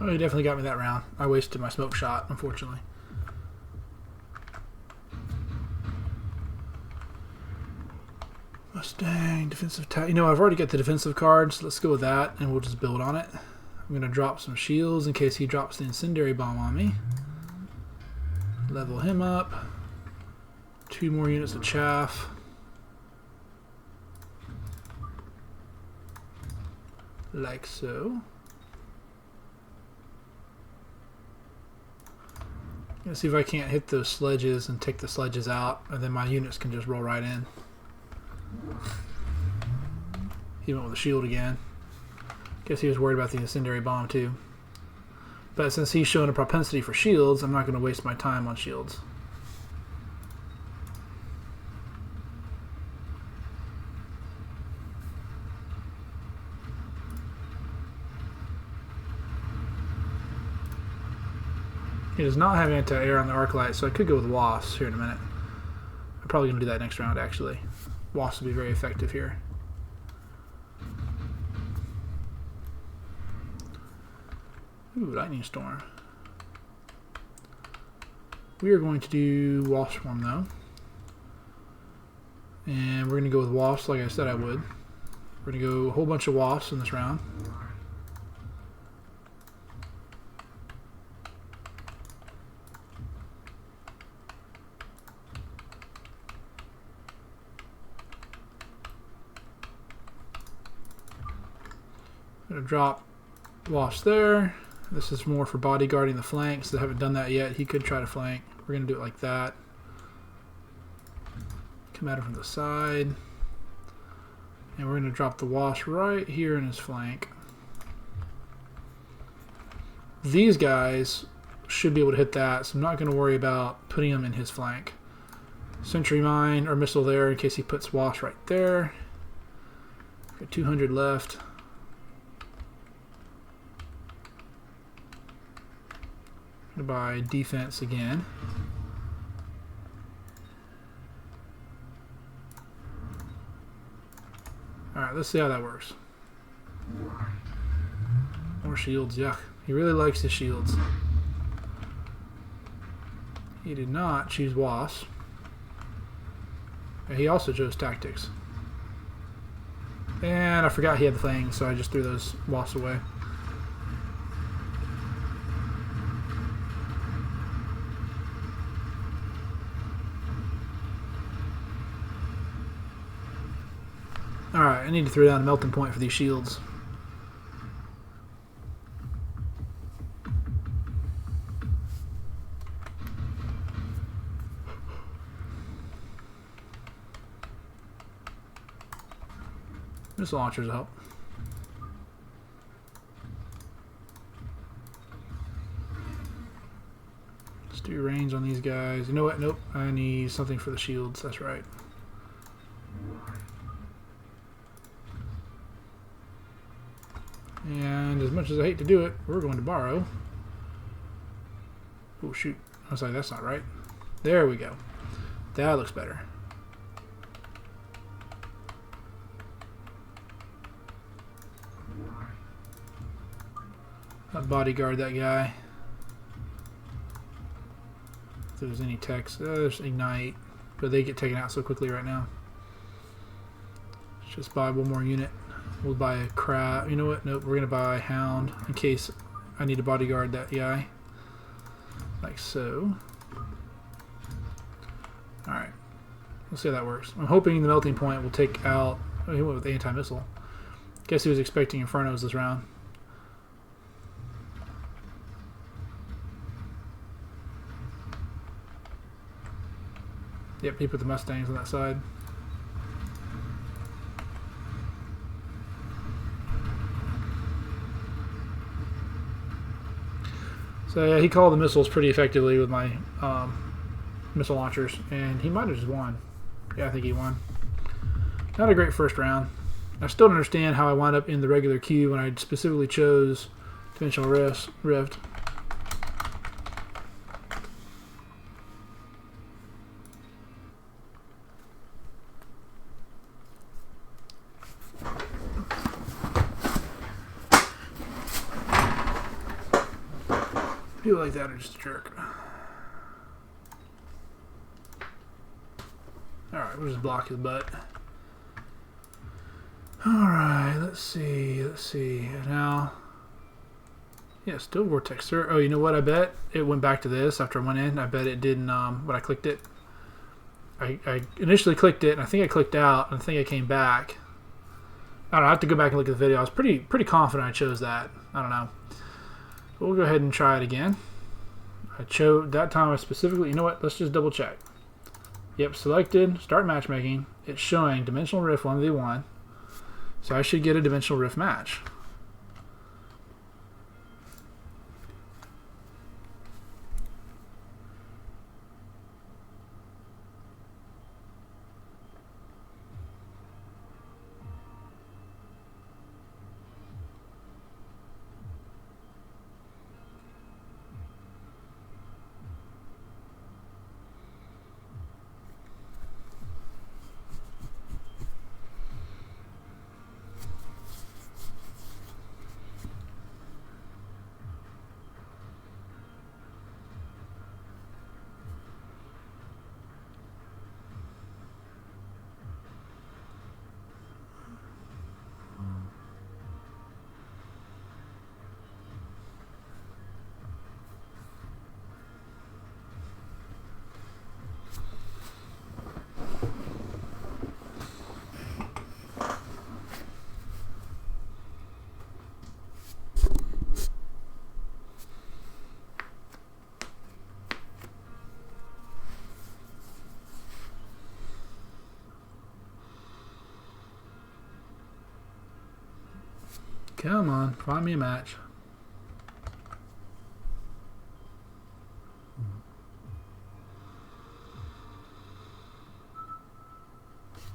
Oh, he definitely got me that round. I wasted my smoke shot, unfortunately. Mustang, defensive tag. You know, I've already got the defensive cards. So let's go with that, and we'll just build on it. I'm going to drop some shields in case he drops the incendiary bomb on me. Level him up. 2 more units of chaff. Like so. Let's see if I can't hit those sledges and take the sledges out, and then my units can just roll right in. He went with a shield again. Guess he was worried about the incendiary bomb too. But since he's showing a propensity for shields, I'm not going to waste my time on shields. He does not have anti-air on the Arclight, so I could go with Wasps here in a minute. I'm probably going to do that next round, actually. Wasps will be very effective here. Ooh, Lightning Storm. We are going to do Wasp Swarm, though. And we're going to go with Wasps like I said I would. We're going to go a whole bunch of Wasps in this round. I'm going to drop Wasp there. This is more for bodyguarding the flanks. They haven't done that yet. He could try to flank. We're going to do it like that. Come at him from the side. And we're going to drop the Wasp right here in his flank. These guys should be able to hit that, so I'm not going to worry about putting them in his flank. Sentry mine or missile there in case he puts Wasp right there. Got 200 left. By defense again. Alright, let's see how that works. More shields, yuck. He really likes his shields. He did not choose Wasp. And he also chose Tactics. And I forgot he had the Fangs, so I just threw those Wasps away. Alright, I need to throw down a melting point for these shields. Missile launchers help. Let's do range on these guys. You know what? Nope. I need something for the shields. That's right. And as much as I hate to do it, we're going to borrow. Oh shoot. I was like, that's not right. There we go. That looks better. I'll bodyguard that guy. If there's any text, there's Ignite. But they get taken out so quickly right now. Let's just buy one more unit. We'll buy a crab. You know what? Nope, we're going to buy Hound in case I need to bodyguard that guy. Like so. Alright. Let's see how that works. I'm hoping the melting point will take out... Oh, he went with anti-missile. Guess he was expecting Infernos this round. Yep, he put the Mustangs on that side. So yeah, he called the missiles pretty effectively with my missile launchers, and he might have just won. Yeah, I think he won. Not a great first round. I still don't understand how I wound up in the regular queue when I specifically chose Dimensional Rift. People like that are just a jerk. Alright, we'll just block his butt. Alright, let's see. Now, yeah, still Vortex Sir. Oh, you know what? I bet it went back to this after I went in. I bet it didn't, when I clicked it. I initially clicked it, and I think I clicked out, and I think I came back. I don't know, I have to go back and look at the video. I was pretty confident I chose that. I don't know. But we'll go ahead and try it again. I chose, that time I specifically, you know what? Let's just double check. Yep, selected, start matchmaking. It's showing Dimensional Rift 1v1. So I should get a Dimensional Rift match. Come on, find me a match.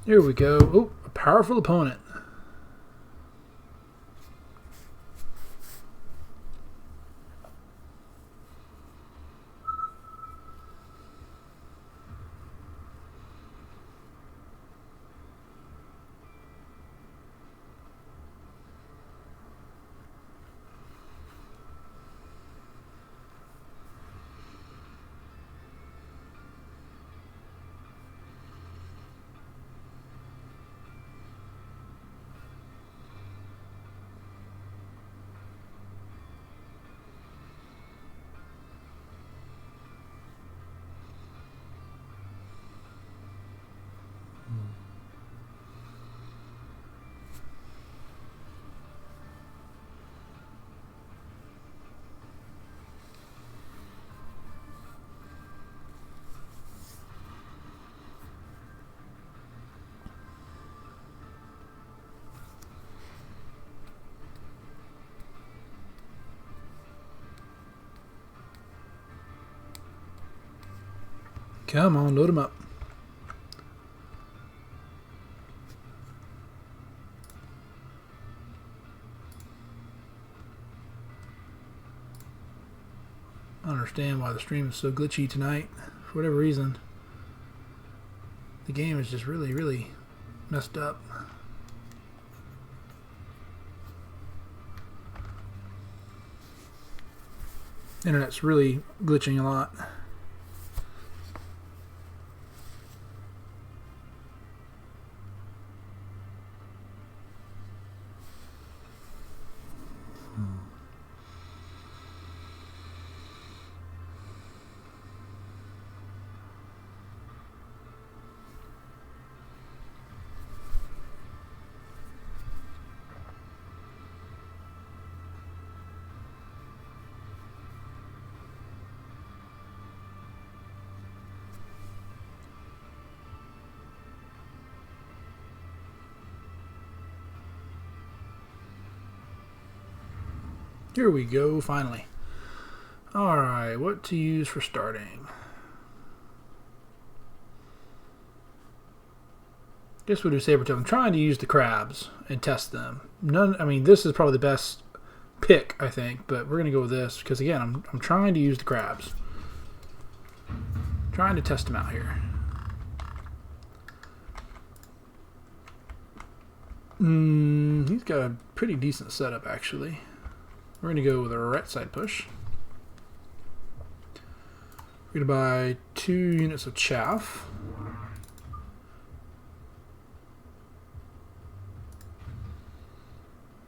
Here we go. Oh, a powerful opponent. Come on, load them up. I don't understand why the stream is so glitchy tonight. For whatever reason, the game is just really messed up. Internet's really glitching a lot. Here we go, finally. Alright, what to use for starting? Guess we'll do Sabertooth. I'm trying to use the crabs and test them. I mean, this is probably the best pick, I think, but we're going to go with this because, again, I'm trying to use the crabs. Trying to test them out here. He's got a pretty decent setup, actually. We're going to go with a right side push. We're going to buy 2 units of chaff.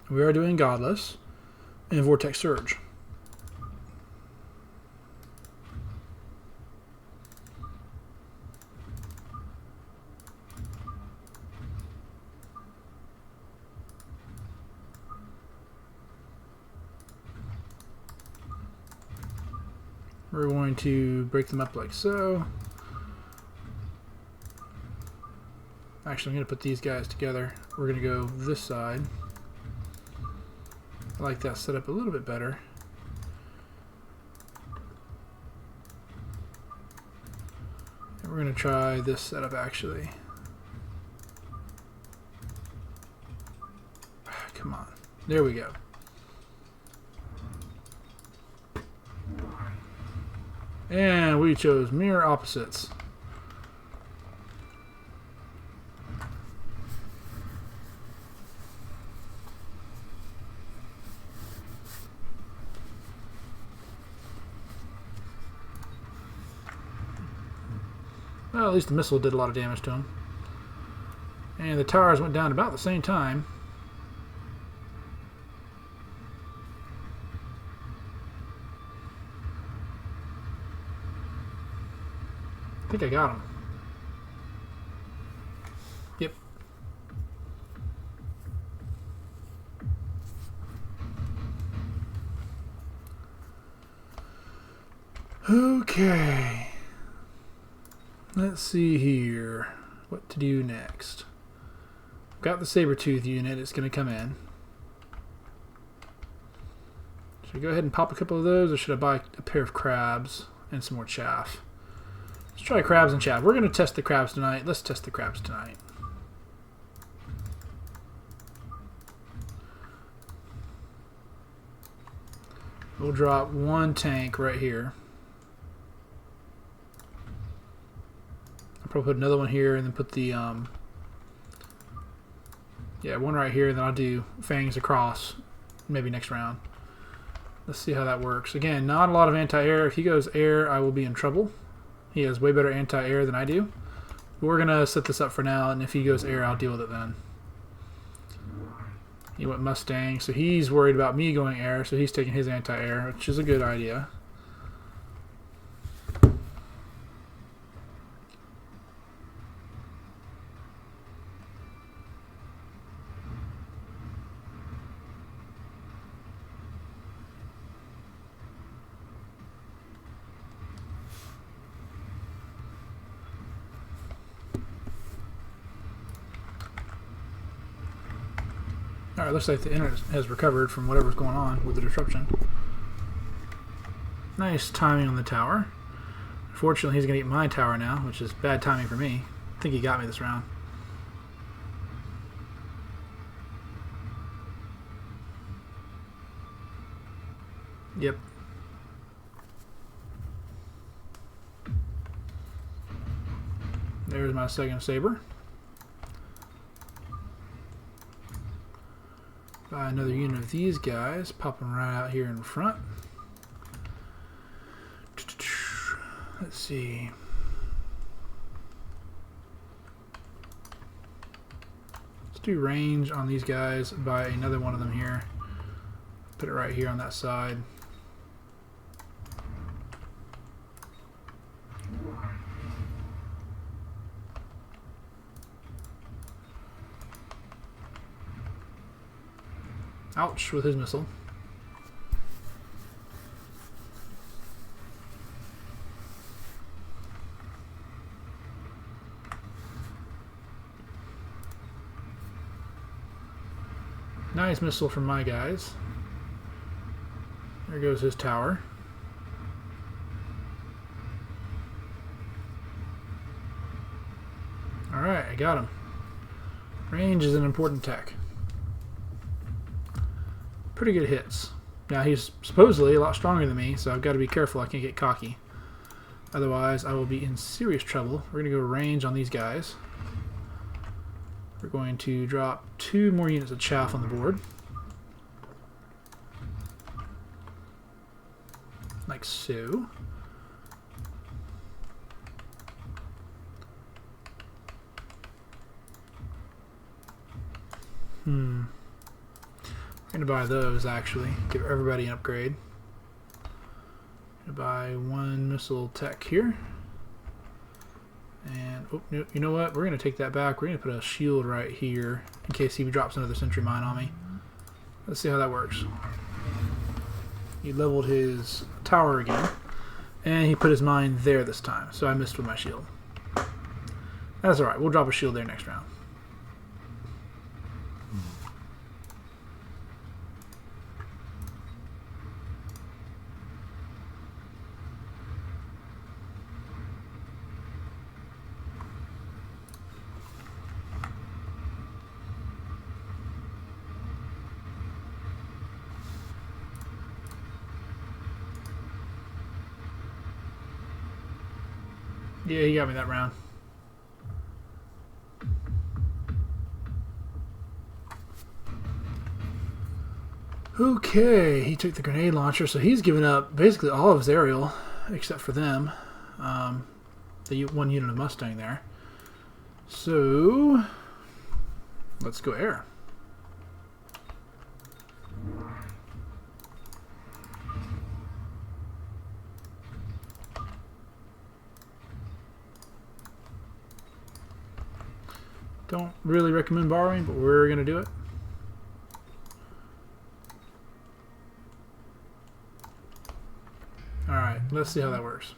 We are doing Godless and Vortex Surge. We're going to break them up like so. Actually, I'm going to put these guys together. We're going to go this side. I like that setup a little bit better. And we're going to try this setup actually. Come on. There we go. And we chose mirror opposites. Well, at least the missile did a lot of damage to him. And the towers went down about the same time. I think I got him. Yep. Okay. Let's see here. What to do next. Got the Sabertooth unit. It's going to come in. Should I go ahead and pop a couple of those, or should I buy a pair of crabs and some more chaff? Let's try crabs and chaff. We're going to test the crabs tonight. Let's test the crabs tonight. We'll drop 1 tank right here. I'll probably put another one here and then put the yeah, one right here, and then I'll do fangs across maybe next round. Let's see how that works. Again, not a lot of anti-air. If he goes air, I will be in trouble. He has way better anti-air than I do. But we're going to set this up for now, and if he goes air, I'll deal with it then. He went Mustang, so he's worried about me going air, so he's taking his anti-air, which is a good idea. Alright, looks like the internet has recovered from whatever's going on with the disruption. Nice timing on the tower. Unfortunately, he's going to eat my tower now, which is bad timing for me. I think he got me this round. Yep. There's my second saber. Buy another unit of these guys, pop them right out here in front. Let's see. Let's do range on these guys. Buy another one of them here. Put it right here on that side. Ouch with his missile. Nice missile from my guys. There goes his tower. Alright, I got him. Range is an important tech. Pretty good hits. Now he's supposedly a lot stronger than me, so I've got to be careful I can't get cocky. Otherwise I will be in serious trouble. We're going to go range on these guys. We're going to drop 2 more units of chaff on the board. Like so. I'm gonna buy those actually. Give everybody an upgrade. Gonna buy one missile tech here. And oh, no, you know what? We're gonna take that back. We're gonna put a shield right here in case he drops another sentry mine on me. Let's see how that works. He leveled his tower again, and he put his mine there this time. So I missed with my shield. That's all right. We'll drop a shield there next round. Yeah, he got me that round. Okay, he took the grenade launcher, so he's given up basically all of his aerial, except for them. The one unit of Mustang there. So, let's go air. Don't really recommend borrowing, but we're going to do it. Alright, let's see how that works.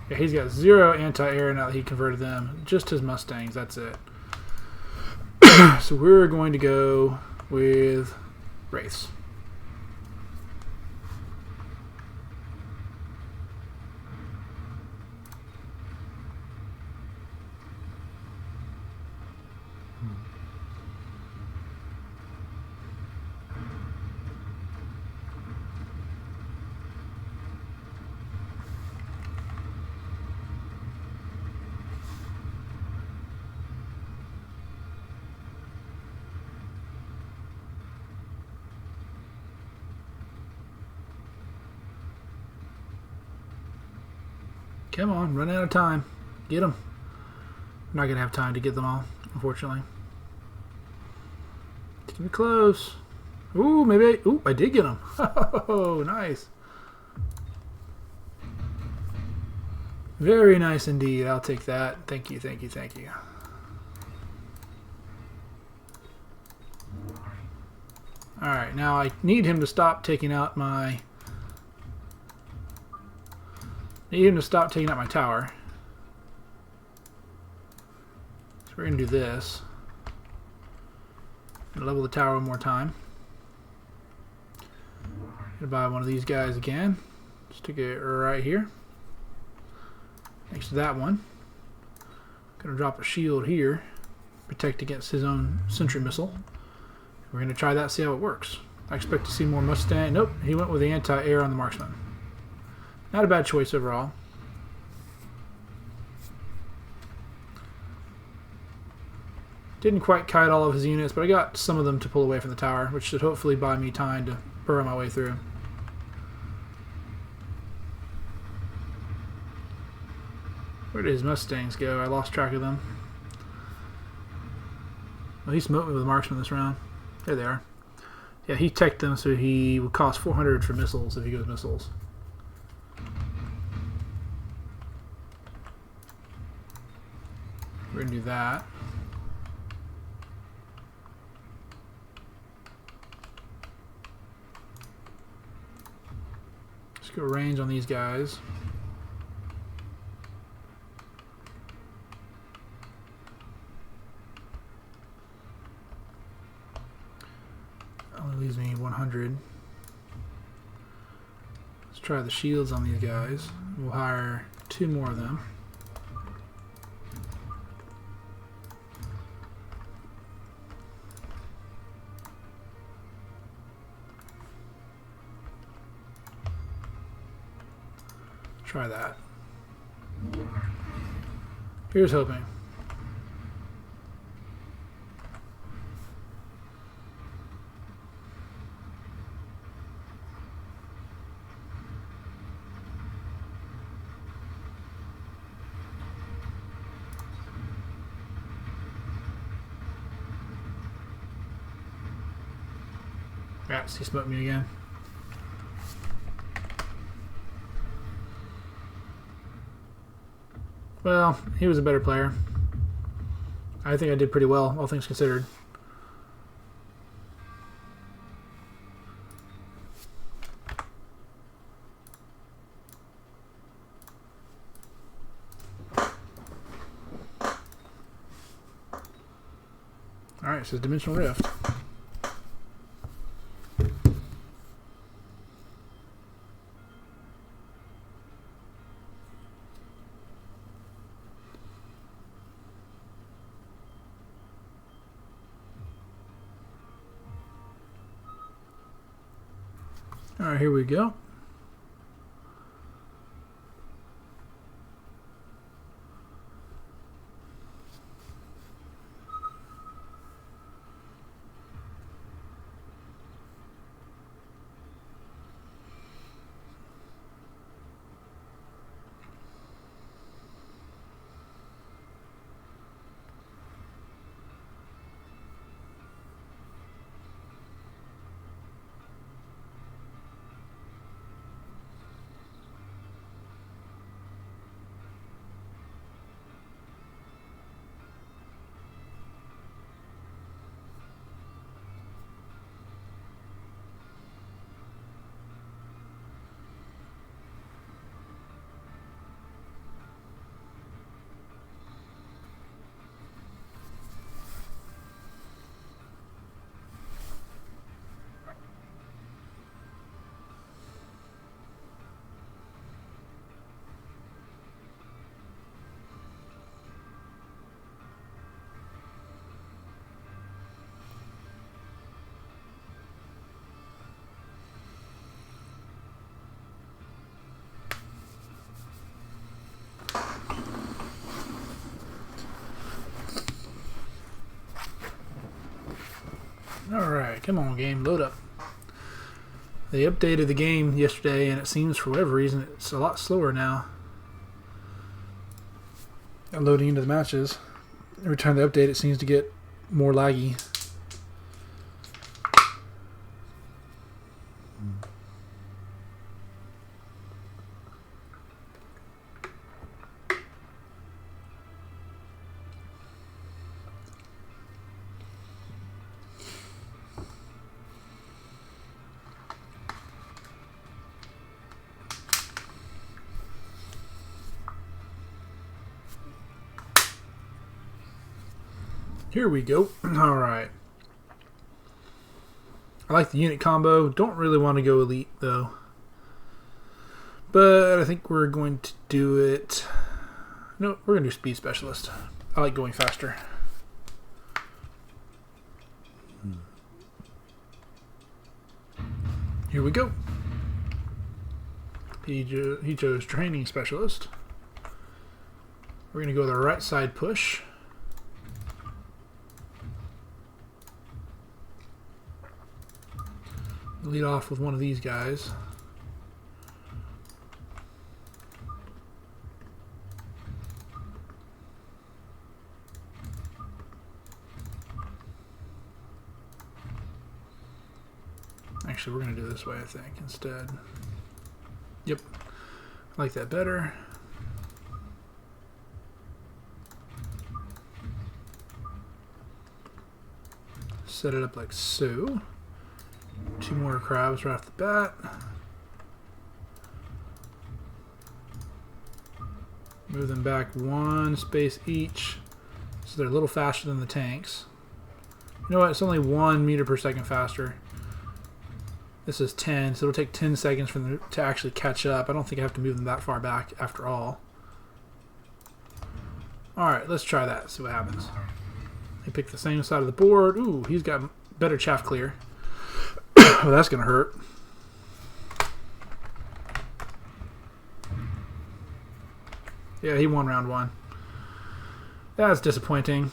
Yeah, he's got 0 anti-air now that he converted them. Just his Mustangs, that's it. So we're going to go with Wraiths. Come on, run out of time. Get them. I'm not going to have time to get them all, unfortunately. It's going to be close. Ooh, maybe I did get them. Oh, nice. Very nice indeed. I'll take that. Thank you, thank you, thank you. Alright, now I need him to stop taking out my... Need him to stop taking out my tower. So we're going to do this. Level the tower one more time. Gonna buy one of these guys again. Stick it right here. Next to that one. Gonna drop a shield here. Protect against his own sentry missile. We're gonna try that, see how it works. I expect to see more Mustang. Nope, he went with the anti-air on the marksman. Not a bad choice overall. Didn't quite kite all of his units, but I got some of them to pull away from the tower, which should hopefully buy me time to burrow my way through. Where did his Mustangs go? I lost track of them. Well, he smoked me with a marksman this round. There they are. Yeah, he teched them, so he would cost 400 for missiles if he goes missiles. We're going to do that. Let's go range on these guys. Only leaves me 100. Let's try the shields on these guys. We'll hire 2 more of them. Try that. Here's hoping. Rats, he smoked me again. Well, he was a better player. I think I did pretty well, all things considered. Alright, it says Dimensional Rift. Alright, here we go. Alright, come on game, load up. They updated the game yesterday and it seems for whatever reason it's a lot slower now. Loading into the matches. Every time they update it seems to get more laggy. Here we go. Alright. I like the unit combo. Don't really want to go elite though. But I think we're going to do it. No, we're going to do speed specialist. I like going faster. Here we go. He chose training specialist. We're going to go with our right side push. Lead off with one of these guys. Actually, we're going to do it this way, I think, instead. Yep. I like that better. Set it up like so. 2 more crabs right off the bat. Move them back 1 space each, so they're a little faster than the tanks. You know what? It's only 1 meter per second faster. This is 10, so it'll take 10 seconds for them to actually catch up. I don't think I have to move them that far back after all. Alright, let's try that, see what happens. He picked the same side of the board. Ooh, he's got better chaff clear. Oh, that's going to hurt. Yeah, he won round 1. That's disappointing.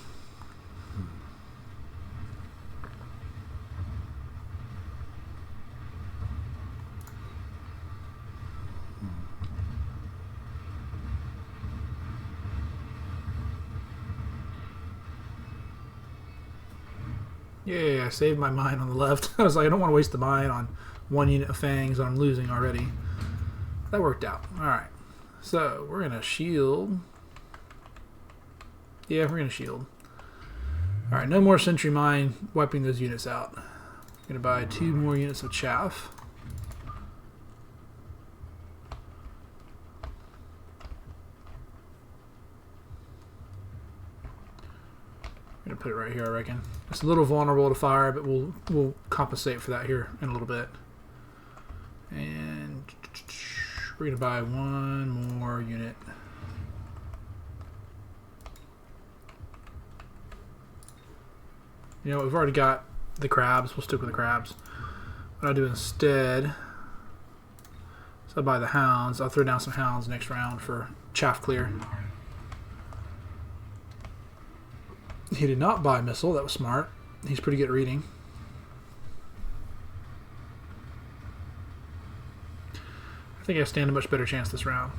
Yeah, I saved my mine on the left. I was like, I don't want to waste the mine on one unit of fangs that I'm losing already. That worked out. Alright. So, we're going to shield. Yeah, we're going to shield. Alright, no more sentry mine wiping those units out. I'm going to buy 2 more units of chaff. I'm going to put it right here, I reckon. It's a little vulnerable to fire, but we'll compensate for that here in a little bit. And we're going to buy 1 more unit. You know, we've already got the crabs. We'll stick with the crabs. What I'll do instead, so I'll buy the hounds. I'll throw down some hounds next round for chaff clear. He did not buy a missile. That was smart. He's pretty good at reading. I think I stand a much better chance this round.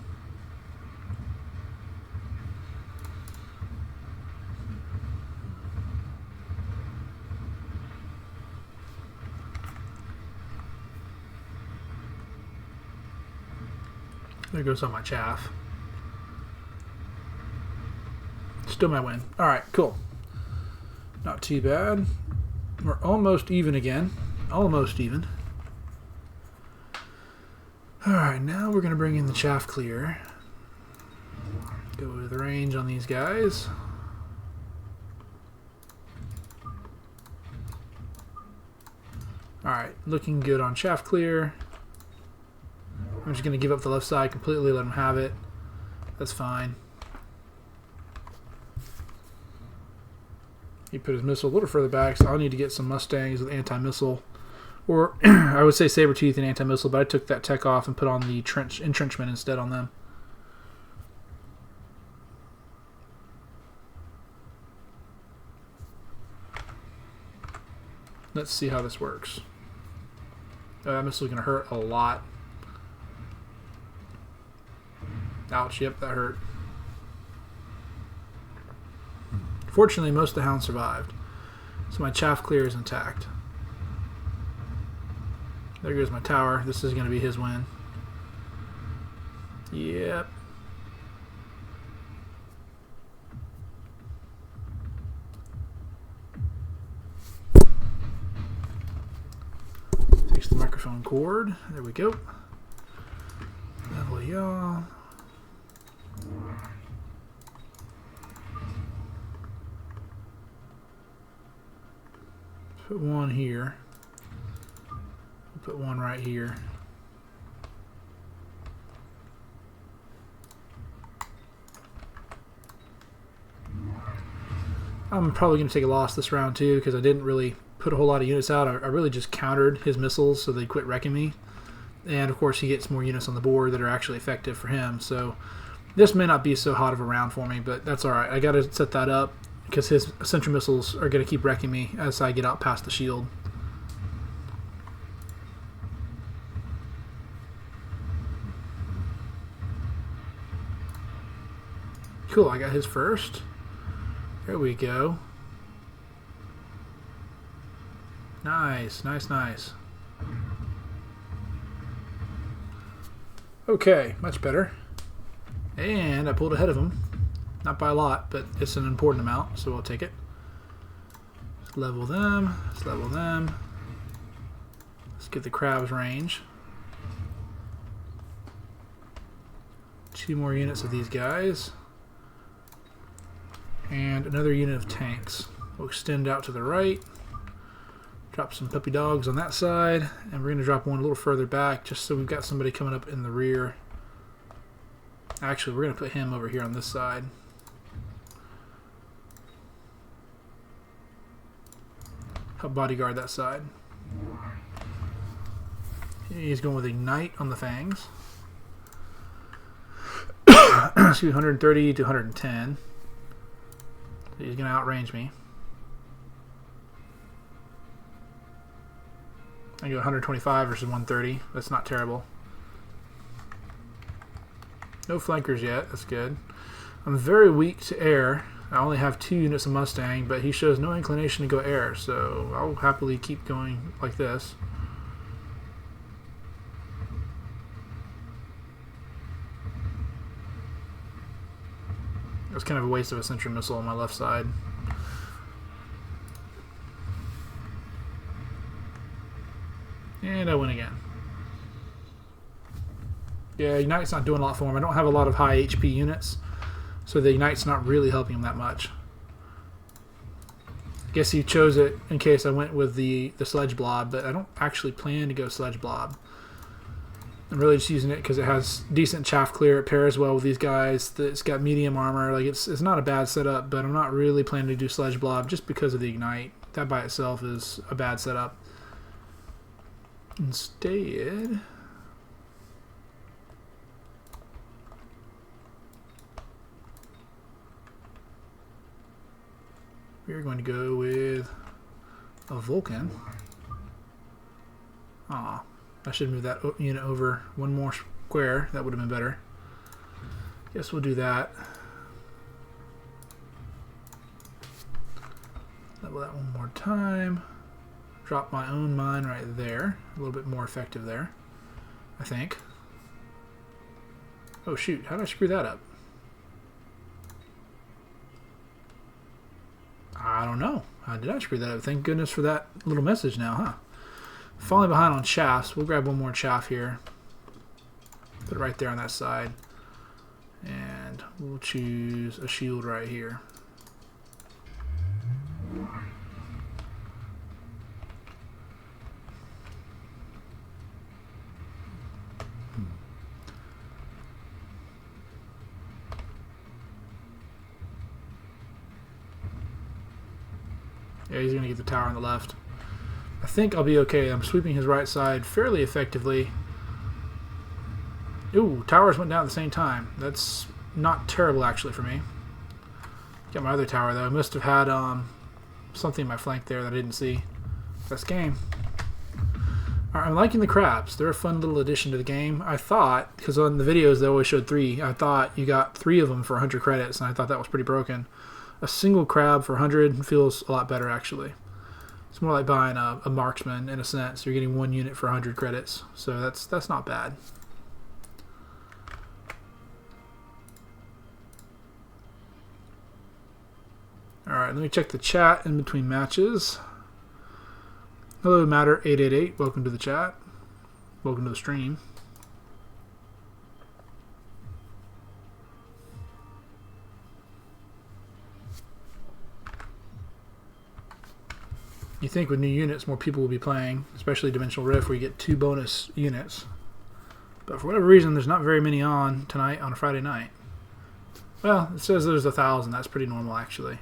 There goes all my chaff. Still my win. Alright, cool. Not too bad. We're almost even again. Almost even. Alright, now we're going to bring in the chaff clear. Go with the range on these guys. Alright, looking good on chaff clear. I'm just going to give up the left side completely, let him have it. That's fine. He put his missile a little further back, so I'll need to get some Mustangs with anti-missile. Or, I would say Saber-Tooth and anti-missile, but I took that tech off and put on the entrenchment instead on them. Let's see how this works. That missile is going to hurt a lot. Ouch, yep, that hurt. Fortunately, most of the hounds survived. So my chaff clear is intact. There goes my tower. This is going to be his win. Yep. Fix the microphone cord. There we go. Level y'all. Put one here. We'll put one right here. I'm probably going to take a loss this round too because I didn't really put a whole lot of units out. I really just countered his missiles so they quit wrecking me. And of course he gets more units on the board that are actually effective for him. So this may not be so hot of a round for me, but that's alright. I got to set that up because his sentry missiles are going to keep wrecking me as I get out past the shield. Cool, I got his first. There we go. Nice, nice, nice. Okay, much better. And I pulled ahead of him. Not by a lot, but it's an important amount, so we'll take it. Let's level them. Let's level them. Let's get the crab's range. 2 more units of these guys. And another unit of tanks. We'll extend out to the right. Drop some puppy dogs on that side. And we're going to drop one a little further back just so we've got somebody coming up in the rear. Actually, we're going to put him over here on this side. Help bodyguard that side. He's going with Ignite on the fangs. Excuse me, 130 to 110. He's going to outrange me. I go 125 versus 130. That's not terrible. No flankers yet. That's good. I'm very weak to air. I only have 2 units of Mustang, but he shows no inclination to go air, so I'll happily keep going like this. It was kind of a waste of a Sentry missile on my left side. And I win again. Yeah, Ignite's not doing a lot for him. I don't have a lot of high HP units, so the Ignite's not really helping him that much. Guess he chose it in case I went with the Sledge Blob, but I don't actually plan to go Sledge Blob. I'm really just using it because it has decent chaff clear. It pairs well with these guys. It's got medium armor. Like it's not a bad setup, but I'm not really planning to do Sledge Blob just because of the Ignite. That by itself is a bad setup. Instead, we're going to go with a Vulcan. Aw, I should move that unit over one more square. That would have been better. Guess we'll do that. Level that one more time. Drop my own mine right there. A little bit more effective there, I think. Oh shoot, how did I screw that up? I don't know. How did I screw that up? Thank goodness for that little message now, huh? Falling behind on shafts. We'll grab one more chaff here. Put it right there on that side. And we'll choose a shield right here. Yeah, he's going to get the tower on the left. I think I'll be okay. I'm sweeping his right side fairly effectively. Ooh, towers went down at the same time. That's not terrible, actually, for me. Got my other tower, though. I must have had something in my flank there that I didn't see. Best game. Alright, I'm liking the crabs. They're a fun little addition to the game. I thought, because on the videos they always showed 3, I thought you got 3 of them for 100 credits, and I thought that was pretty broken. A single crab for 100 feels a lot better, actually. It's more like buying a marksman in a sense. You're getting 1 unit for 100 credits, so that's not bad. Alright, let me check the chat in between matches. Hello, Matter888. Welcome to the chat. Welcome to the stream. You think with new units, more people will be playing, especially Dimensional Rift, where you get 2 bonus units. But for whatever reason, there's not very many on tonight on a Friday night. Well, it says there's 1,000. That's pretty normal, actually.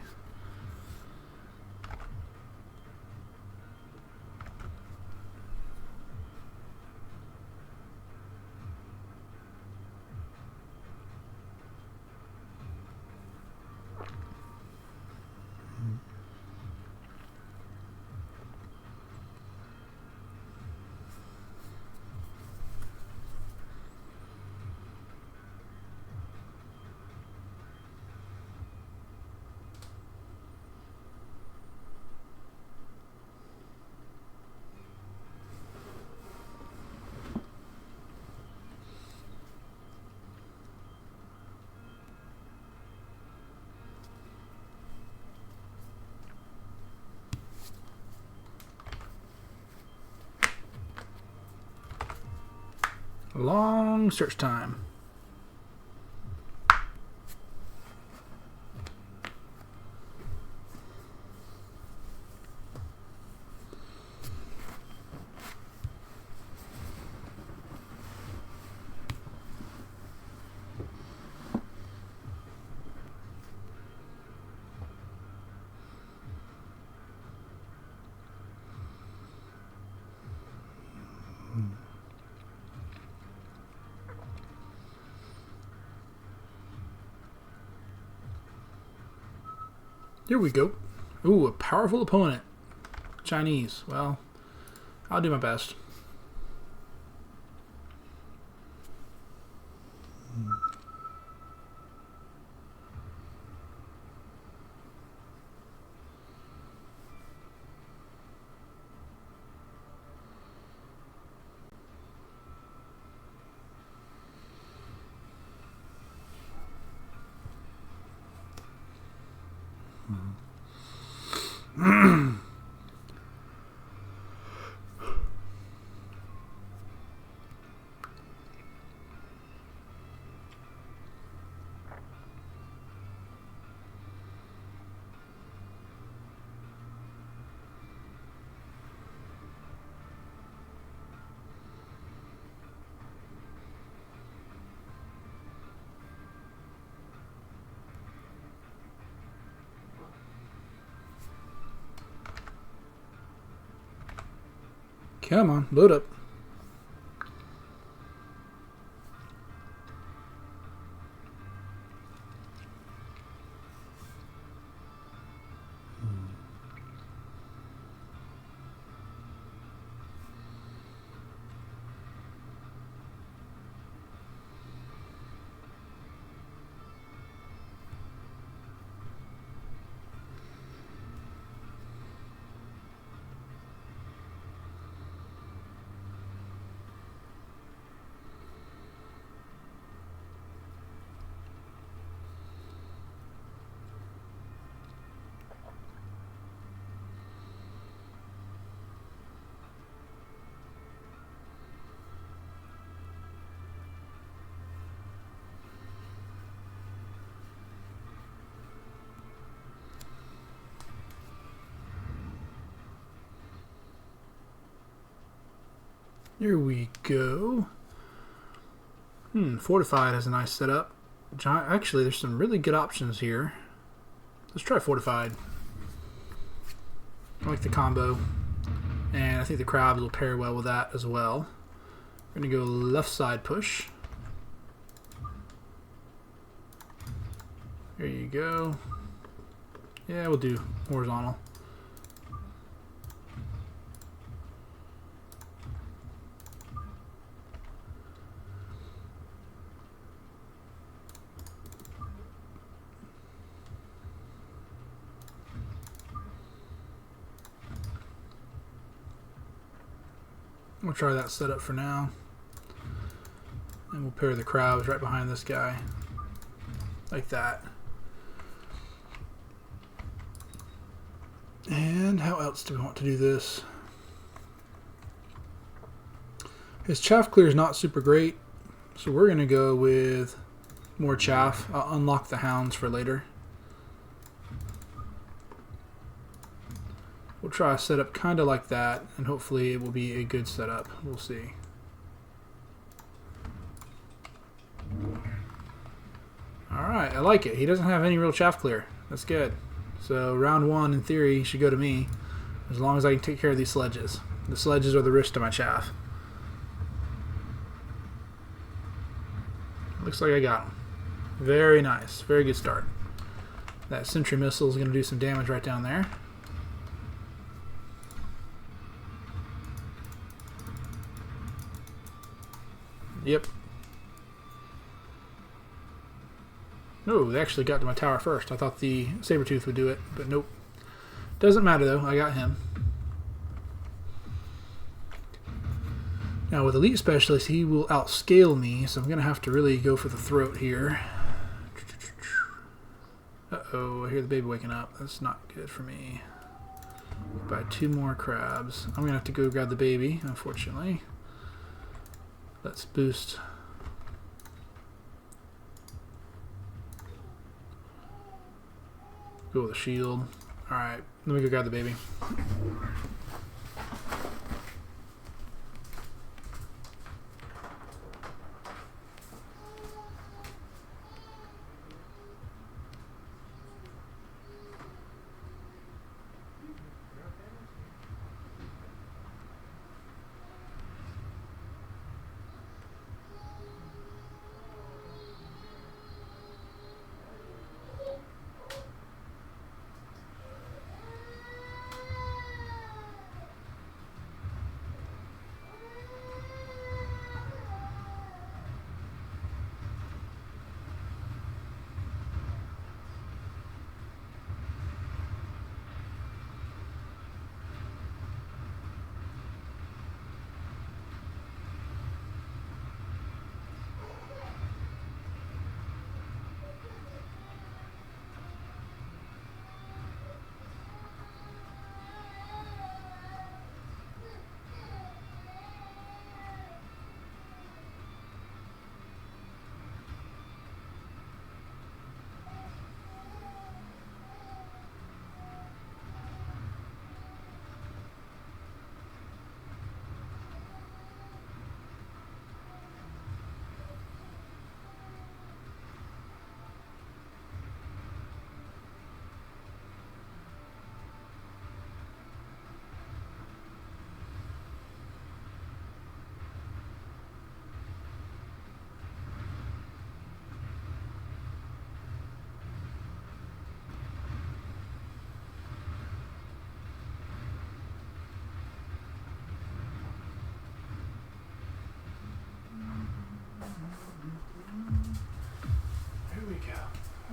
Long search time. Here we go. Ooh, a powerful opponent. Chinese. Well, I'll do my best. Come on, load up. Here we go. Fortified has a nice setup. Actually, there's some really good options here. Let's try Fortified. I like the combo. And I think the crabs will pair well with that as well. We're going to go left side push. There you go. Yeah, we'll do horizontal. We'll try that setup for now. And we'll pair the crabs right behind this guy. Like that. And how else do we want to do this? His chaff clear is not super great, so we're going to go with more chaff. I'll unlock the hounds for later. We'll try a setup kind of like that, and hopefully it will be a good setup. We'll see. Alright, I like it. He doesn't have any real chaff clear. That's good. So round one, in theory, should go to me, as long as I can take care of these sledges. The sledges are the risk to my chaff. Looks like I got him. Very nice. Very good start. That sentry missile is going to do some damage right down there. Yep. No, they actually got to my tower first. I thought the Sabertooth would do it, but nope. Doesn't matter though, I got him. Now with Elite Specialist, he will outscale me, so I'm going to have to really go for the throat here. Uh-oh, I hear the baby waking up. That's not good for me. Buy 2 more crabs. I'm going to have to go grab the baby, unfortunately. Let's boost. Go with a shield. Alright, let me go grab the baby.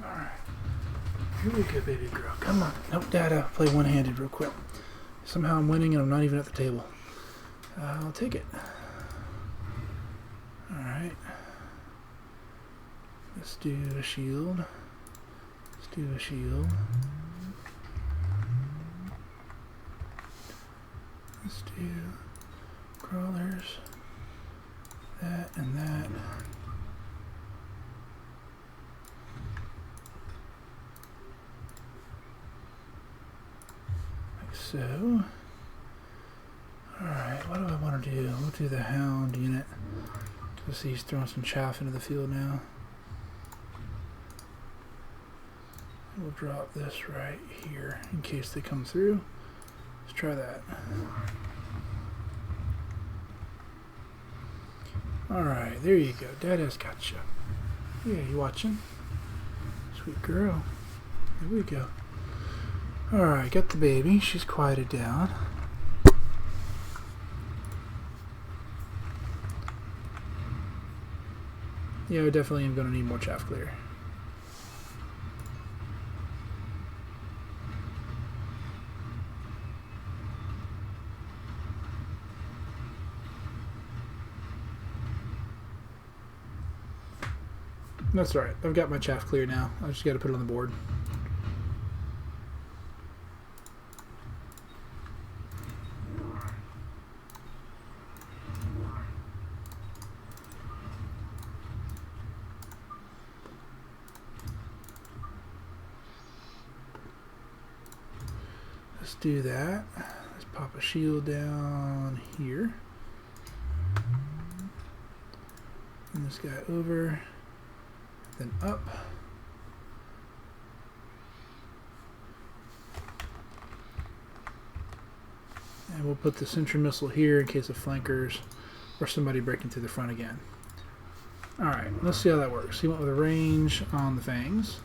Alright. Here we go, baby girl. Come on. Nope, Dada. Play one-handed real quick. Somehow I'm winning and I'm not even at the table. I'll take it. Alright. Let's do a shield. Let's do a shield. Let's do crawlers. That and that. Like so. Alright, what do I want to do? We'll do the hound unit. Because he's throwing some chaff into the field now. We'll drop this right here in case they come through. Let's try that. Alright, there you go. Dada's got you. Yeah, you watching? Sweet girl. Here we go. Alright, got the baby. She's quieted down. Yeah, I definitely am going to need more chaff clear. That's alright. I've got my chaff clear now. I just got to put it on the board. Let's do that. Let's pop a shield down here. And this guy over. Then up. And we'll put the sentry missile here in case of flankers or somebody breaking through the front again. Alright, let's see how that works. He went with a range on the fangs.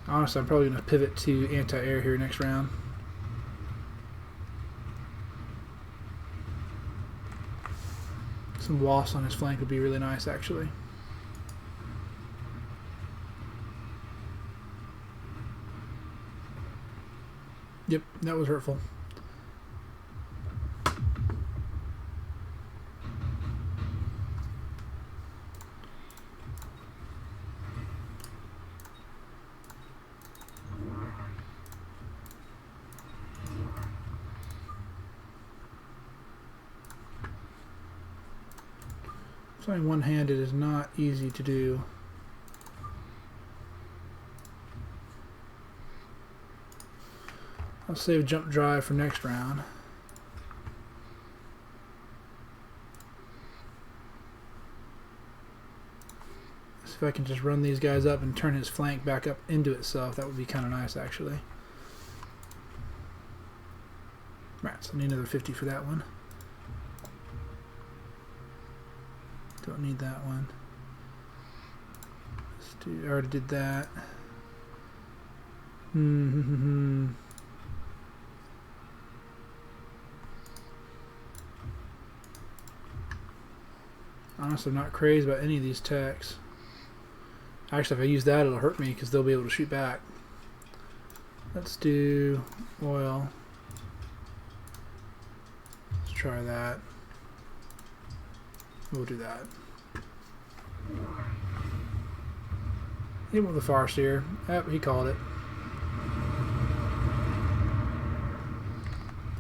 Honestly, I'm probably going to pivot to anti-air here next round. Some wasps on his flank would be really nice, actually. Yep, that was hurtful. Flying one-handed is not easy to do. I'll save jump drive for next round. See if I can just run these guys up and turn his flank back up into itself. That would be kind of nice, actually. Right, so I need another 50 for that one. Don't need that one. Let's do, I already did that. Honestly, I'm not crazy about any of these techs. Actually, if I use that, it'll hurt me because they'll be able to shoot back. Let's do oil. Let's try that. We'll do that. Hit with the Farseer. Yep, he called it.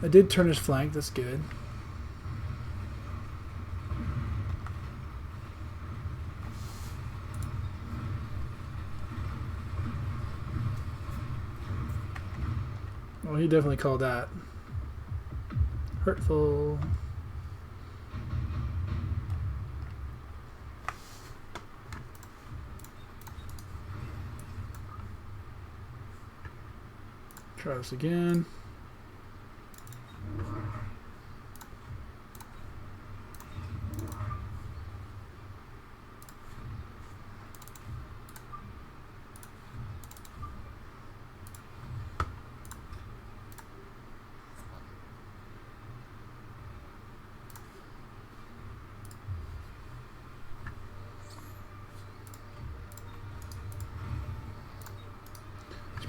I did turn his flank, that's good. Well, he definitely called that. Hurtful. Try this again.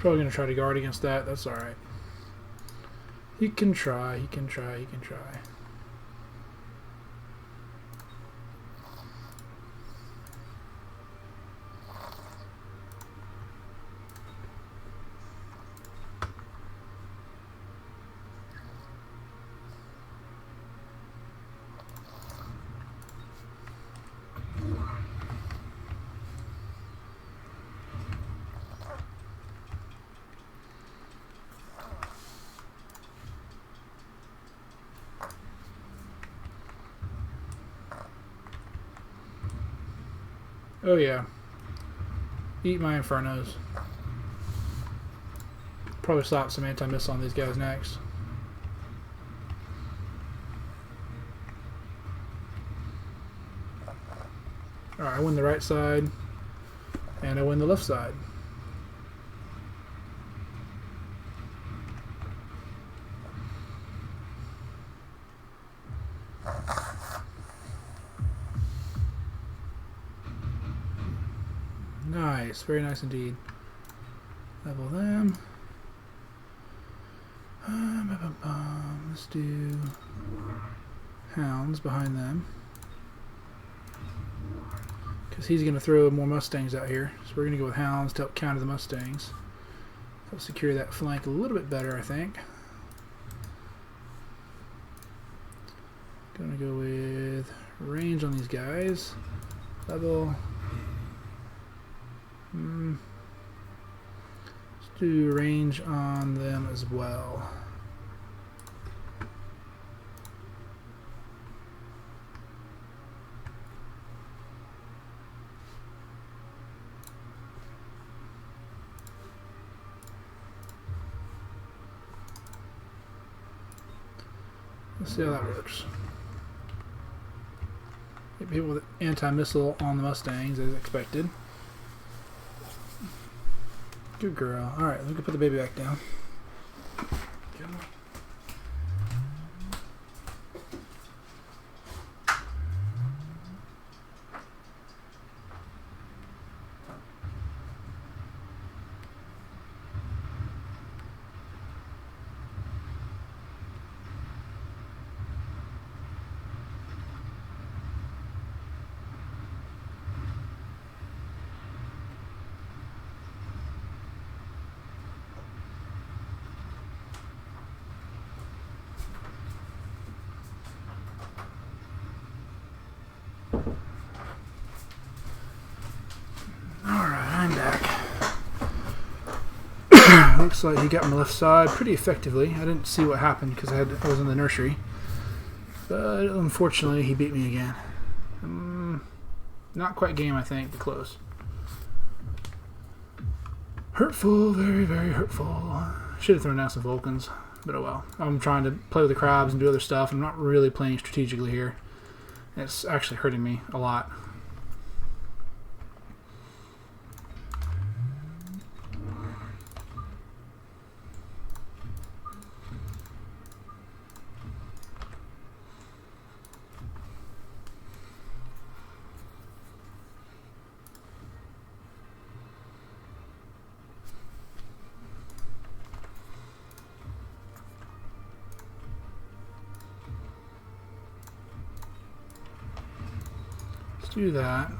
probably going to try to guard against that. That's alright. He can try, he can try, he can try. Oh yeah. Eat my Infernos. Probably slap some anti-missile on these guys next. Alright, I win the right side. And I win the left side. Nice, very nice indeed. Level them. Let's do hounds behind them. Because he's going to throw more Mustangs out here. So we're going to go with hounds to help counter the Mustangs. Help secure that flank a little bit better, I think. Going to go with range on these guys. Level. Let's do range on them as well. Let's see how that works. Get people with anti-missile on the Mustangs as expected. Good girl. Alright, we can put the baby back down. Looks like he got my left side pretty effectively. I didn't see what happened because I was in the nursery. But unfortunately, he beat me again. Not quite game, I think, but close. Hurtful, very, very hurtful. Should have thrown down some Vulcans, but oh well. I'm trying to play with the crabs and do other stuff. I'm not really playing strategically here. It's actually hurting me a lot. Do that.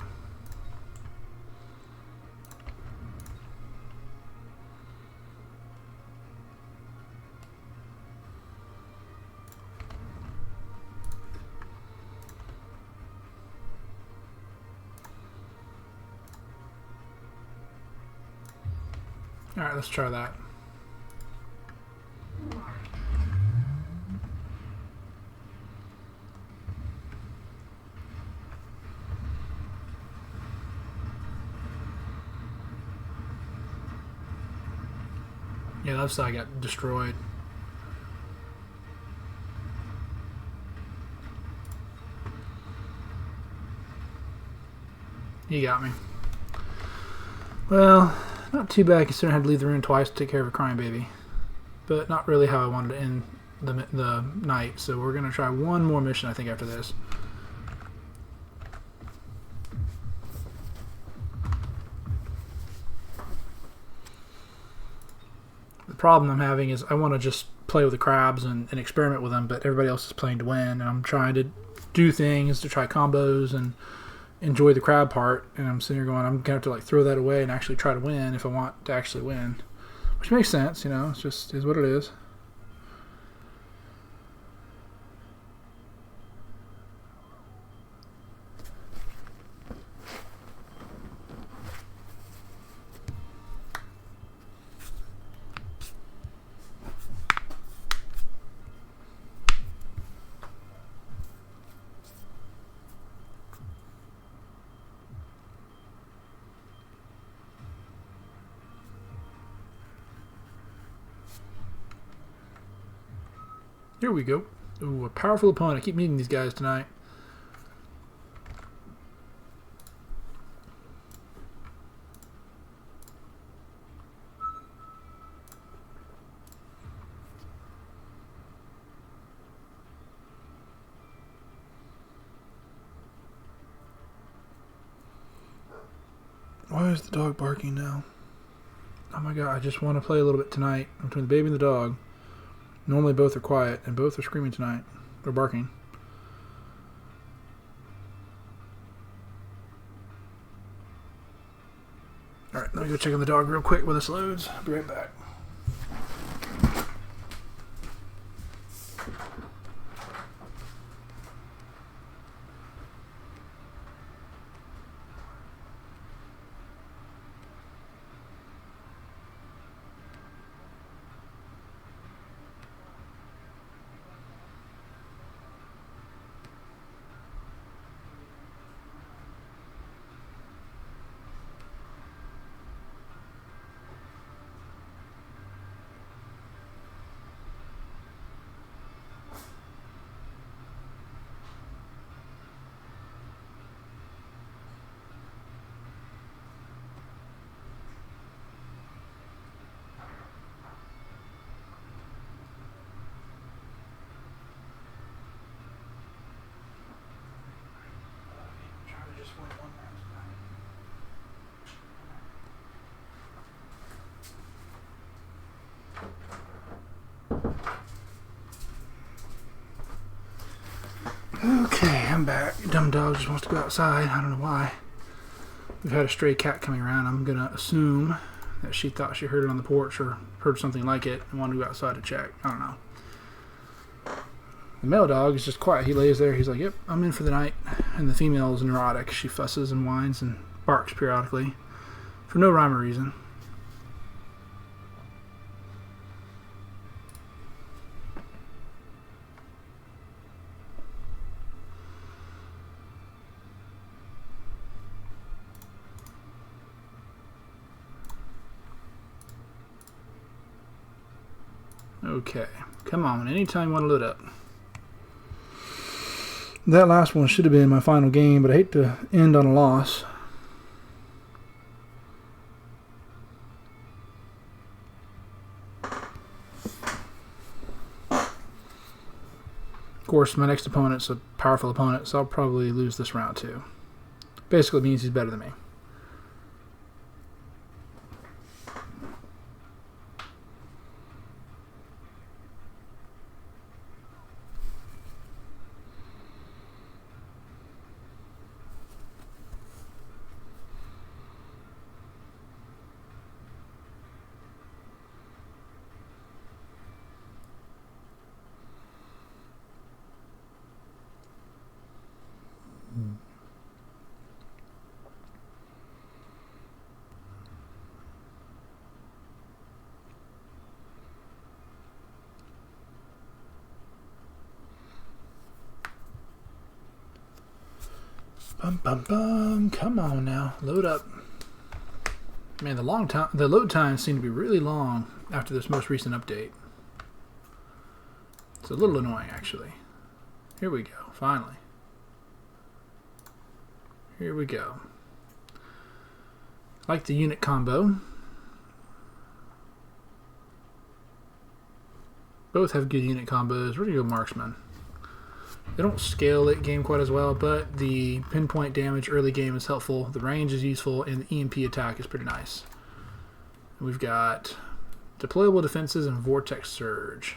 All right, let's try that. Yeah, left side got destroyed. He got me. Well, not too bad considering I had to leave the room twice to take care of a crying baby. But not really how I wanted to end the night. So we're going to try one more mission, I think, after this. problem I'm having is I want to just play with the crabs and experiment with them, but everybody else is playing to win, and I'm trying to do things to try combos and enjoy the crab part, and I'm sitting here going, I'm gonna have to like throw that away and actually try to win if I want to actually win, which makes sense, you know. It's just is what it is. Here we go. Ooh, a powerful opponent. I keep meeting these guys tonight. Why is the dog barking now? Oh my god, I just want to play a little bit tonight between the baby and the dog. Normally both are quiet, and both are screaming tonight. They're barking. Alright, let me go check on the dog real quick while this loads. I'll be right back. Okay, I'm back. Dumb dog just wants to go outside. I don't know why. We've had a stray cat coming around. I'm going to assume that she thought she heard it on the porch or heard something like it and wanted to go outside to check. I don't know. The male dog is just quiet. He lays there. He's like, yep, I'm in for the night. And the female is neurotic. She fusses and whines and barks periodically for no rhyme or reason. Okay, come on, anytime you want to load up. That last one should have been my final game, but I hate to end on a loss. Of course, my next opponent's a powerful opponent, so I'll probably lose this round too. Basically, it means he's better than me. Bum, bum, bum. Come on now, load up. Man, the load times seem to be really long after this most recent update. It's a little annoying, actually. Here we go, finally. Here we go. I like the unit combo. Both have good unit combos. Where do you go, marksman? They don't scale late game quite as well, but the pinpoint damage early game is helpful. The range is useful, and the EMP attack is pretty nice. We've got Deployable defenses and vortex surge.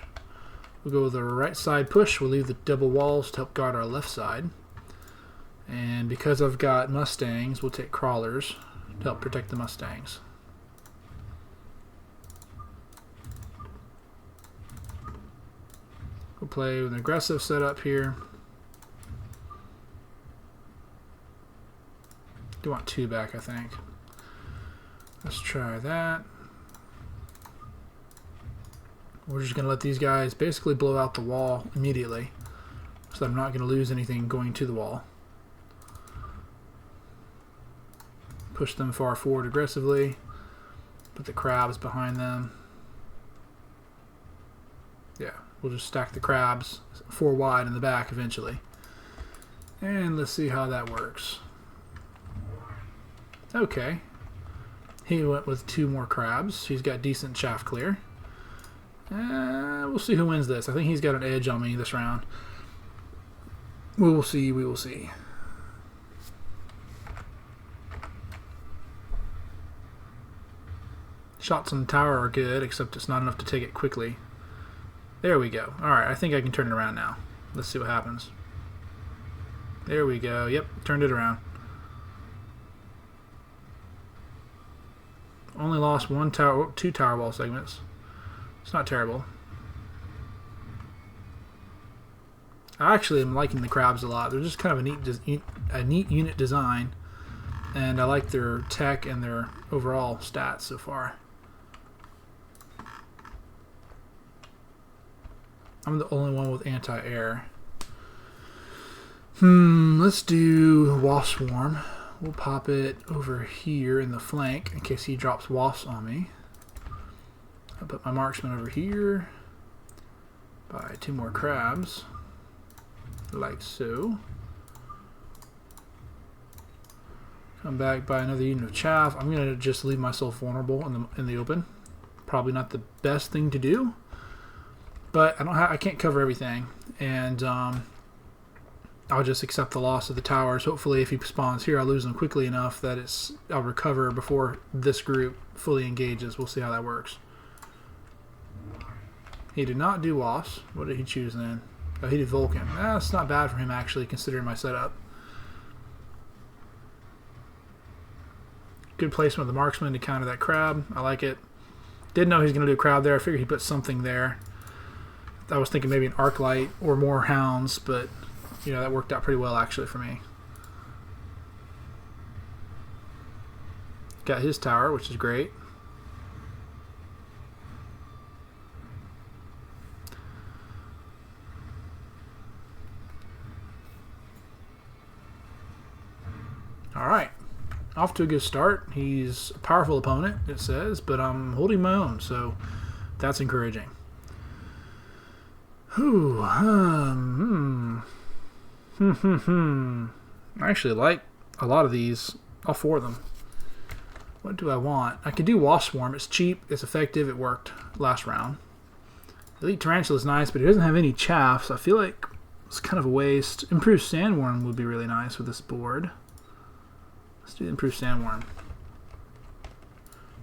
We'll go with the right side push. We'll leave the double walls to help guard our left side. And because I've got Mustangs, we'll take crawlers to help protect the Mustangs. We'll play with an aggressive setup here. Do want 2 back, I think. Let's try that. We're just going to let these guys basically blow out the wall immediately, so I'm not going to lose anything going to the wall. Push them far forward aggressively. Put the crabs behind them. Yeah, we'll just stack the crabs 4 wide in the back eventually. And let's see how that works. Okay. He went with 2 more crabs. He's got decent chaff clear. We'll see who wins this. I think he's got an edge on me this round. We will see. We will see. Shots on the tower are good, except it's not enough to take it quickly. There we go. Alright, I think I can turn it around now. Let's see what happens. There we go. Yep, turned it around. Only lost 2 tower wall segments. It's not terrible. I actually am liking the crabs a lot. They're just kind of a neat unit design, and I like their tech and their overall stats so far. I'm the only one with anti-air. Let's do Wasp Swarm. We'll pop it over here in the flank in case he drops wasps on me. I'll put my marksman over here. Buy 2 more crabs. Like so. Come back, buy another unit of chaff. I'm gonna just leave myself vulnerable in the open. Probably not the best thing to do, but I can't cover everything, and I'll just accept the loss of the towers. Hopefully, if he spawns here, I'll lose them quickly enough that I'll recover before this group fully engages. We'll see how that works. He did not do wasps. What did he choose then? Oh, he did Vulcan. That's not bad for him, actually, considering my setup. Good placement of the marksman to counter that crab. I like it. Didn't know he was going to do a crab there. I figured he put something there. I was thinking maybe an arc light or more hounds, but you know, that worked out pretty well actually for me. Got his tower, which is great. Alright, off to a good start. He's a powerful opponent, it says, but I'm holding my own, so that's encouraging. I actually like a lot of these, all 4 of them. What do I want? I could do Wasp Swarm. It's cheap, it's effective, it worked last round. Elite Tarantula is nice, but it doesn't have any chaff, so I feel like it's kind of a waste. Improved Sandworm would be really nice with this board. Let's do the Improved Sandworm.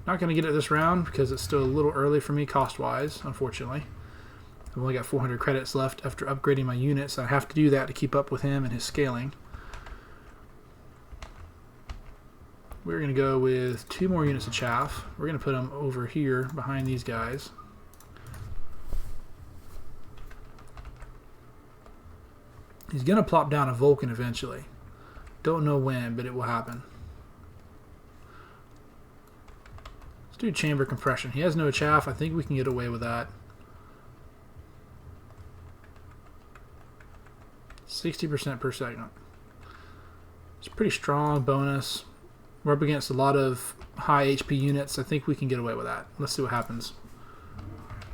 Not going to get it this round because it's still a little early for me cost-wise, unfortunately. I've only got 400 credits left after upgrading my units. I have to do that to keep up with him and his scaling. We're going to go with 2 more units of chaff. We're going to put them over here behind these guys. He's going to plop down a Vulcan eventually. Don't know when, but it will happen. Let's do chamber compression. He has no chaff. I think we can get away with that. 60% per second. It's a pretty strong bonus. We're up against a lot of high HP units. I think we can get away with that. Let's see what happens.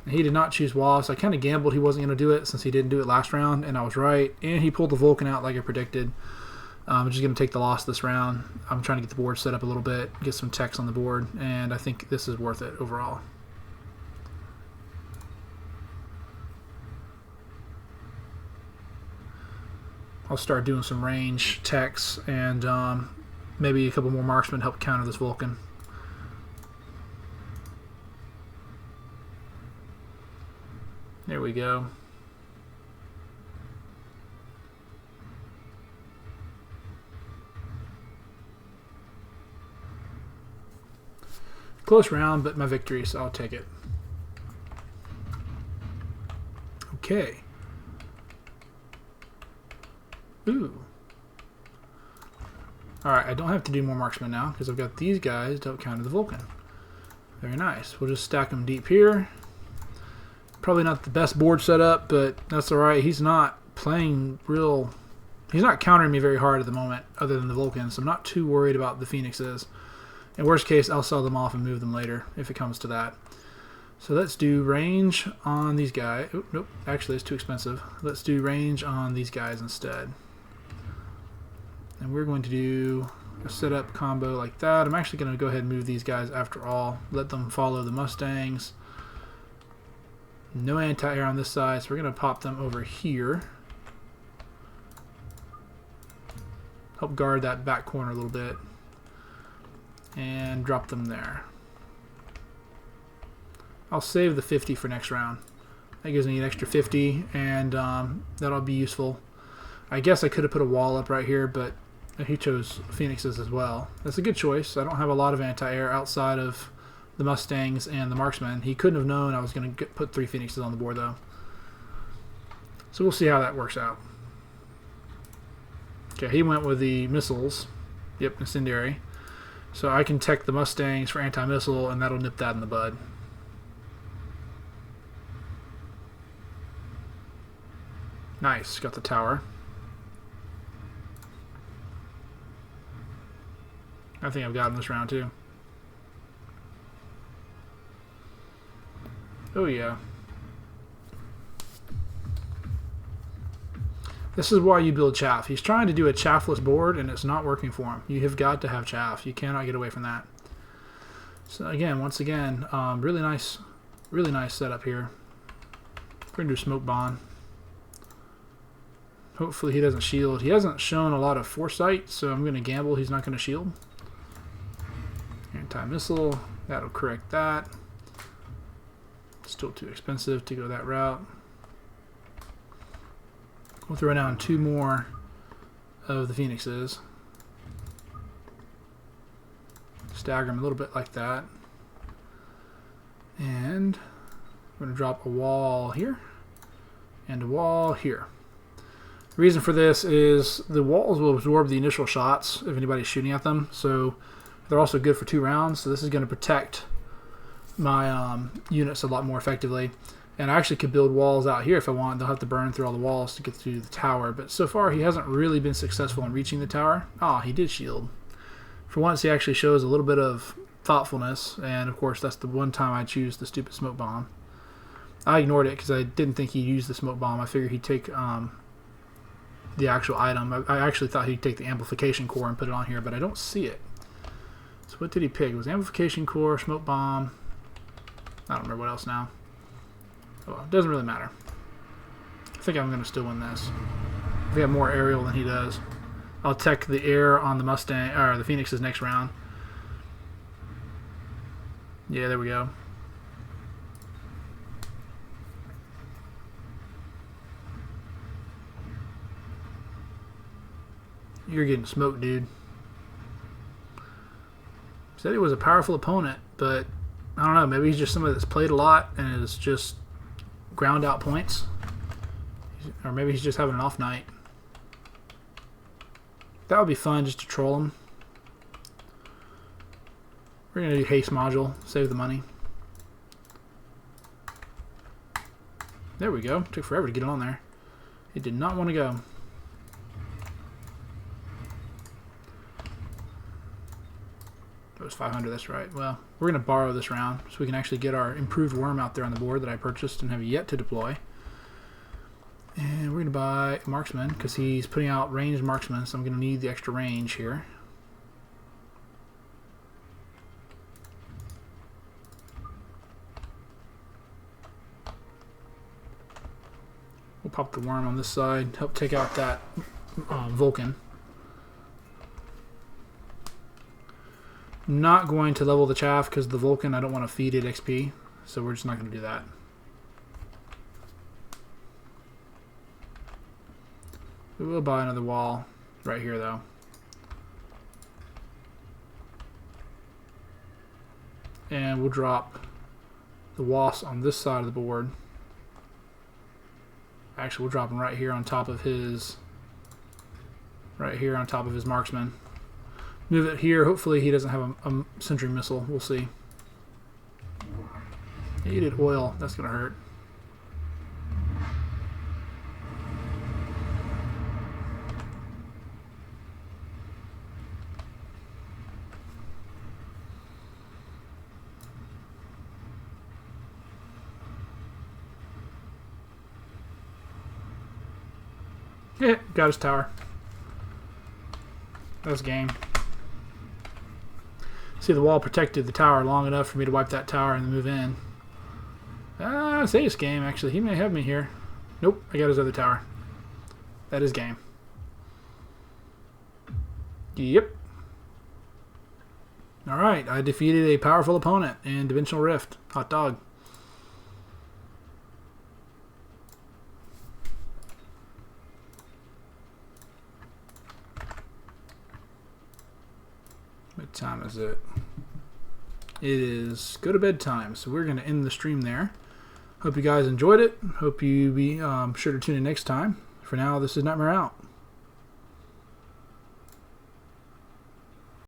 He did not choose wasps. I kind of gambled he wasn't going to do it since he didn't do it last round, and I was right. And he pulled the Vulcan out like I predicted. I'm just going to take the loss this round. I'm trying to get the board set up a little bit, get some text on the board, and I think this is worth it overall. I'll start doing some range techs and maybe a couple more marksmen help counter this Vulcan. There we go. Close round, but my victory, so I'll take it. Okay. Ooh. Alright, I don't have to do more marksmen now because I've got these guys to counter the Vulcan. Very nice. We'll just stack them deep here. Probably not the best board setup, but that's alright. He's not playing real... He's not countering me very hard at the moment, other than the Vulcan, so I'm not too worried about the Phoenixes. In worst case, I'll sell them off and move them later, if it comes to that. So let's do range on these guys. Oop, nope, actually it's too expensive. Let's do range on these guys instead. And we're going to do a setup combo like that. I'm actually going to go ahead and move these guys after all. Let them follow the Mustangs. No anti-air on this side, so we're going to pop them over here. Help guard that back corner a little bit. And drop them there. I'll save the 50 for next round. That gives me an extra 50, and that'll be useful. I guess I could have put a wall up right here, but he chose Phoenixes as well. That's a good choice. I don't have a lot of anti-air outside of the Mustangs and the Marksmen. He couldn't have known I was going to put 3 Phoenixes on the board, though. So we'll see how that works out. Okay, he went with the missiles. Yep, incendiary. So I can tech the Mustangs for anti-missile, and that'll nip that in the bud. Nice, got the tower. I think I've got him this round too. Oh yeah. This is why you build chaff. He's trying to do a chaffless board and it's not working for him. You have got to have chaff. You cannot get away from that. So again, once again, really nice setup here. We're gonna do smoke bomb. Hopefully he doesn't shield. He hasn't shown a lot of foresight, so I'm gonna gamble he's not gonna shield. Anti-missile, that'll correct that. Still too expensive to go that route. We'll throw down 2 more of the Phoenixes. Stagger them a little bit like that. And we're going to drop a wall here and a wall here. The reason for this is the walls will absorb the initial shots if anybody's shooting at them, so they're also good for 2 rounds, so this is going to protect my units a lot more effectively. And I actually could build walls out here if I want. They'll have to burn through all the walls to get through the tower. But so far, he hasn't really been successful in reaching the tower. Ah, he did shield. For once, he actually shows a little bit of thoughtfulness. And, of course, that's the one time I choose the stupid smoke bomb. I ignored it because I didn't think he'd use the smoke bomb. I figured he'd take the actual item. I actually thought he'd take the amplification core and put it on here, but I don't see it. So what did he pick? It was amplification core, smoke bomb. I don't remember what else now. Well, it doesn't really matter. I think I'm going to still win this. We have more aerial than he does. I'll tech the air on the Mustang or the Phoenixes next round. Yeah, there we go. You're getting smoked, dude. Said he was a powerful opponent, but I don't know. Maybe he's just somebody that's played a lot and is just ground out points, or maybe he's just having an off night. That would be fun, just to troll him. We're gonna do haste module, save the money. There we go. Took forever to get on there. It did not want to go. It was 500, that's right. Well, we're going to borrow this round so we can actually get our improved worm out there on the board that I purchased and have yet to deploy. And we're going to buy a marksman because he's putting out ranged marksman, so I'm going to need the extra range here. We'll pop the worm on this side, help take out that Vulcan. Not going to level the chaff because the Vulcan, I don't want to feed it XP, so we're just not going to do that. We will buy another wall right here, though. And we'll drop the wasps on this side of the board. Actually, we'll drop him right here on top of his marksman. Move it here. Hopefully he doesn't have a sentry missile. We'll see. He did oil. That's going to hurt. Yeah, got his tower. That's game. See, the wall protected the tower long enough for me to wipe that tower and then move in. I say it's game, actually. He may have me here. Nope, I got his other tower. That is game. Yep. Alright, I defeated a powerful opponent in Dimensional Rift. Hot dog. What time is it? It is go to bed time, so we're going to end the stream there. Hope you guys enjoyed it. Hope you be sure to tune in next time. For now, this is Nightmare out.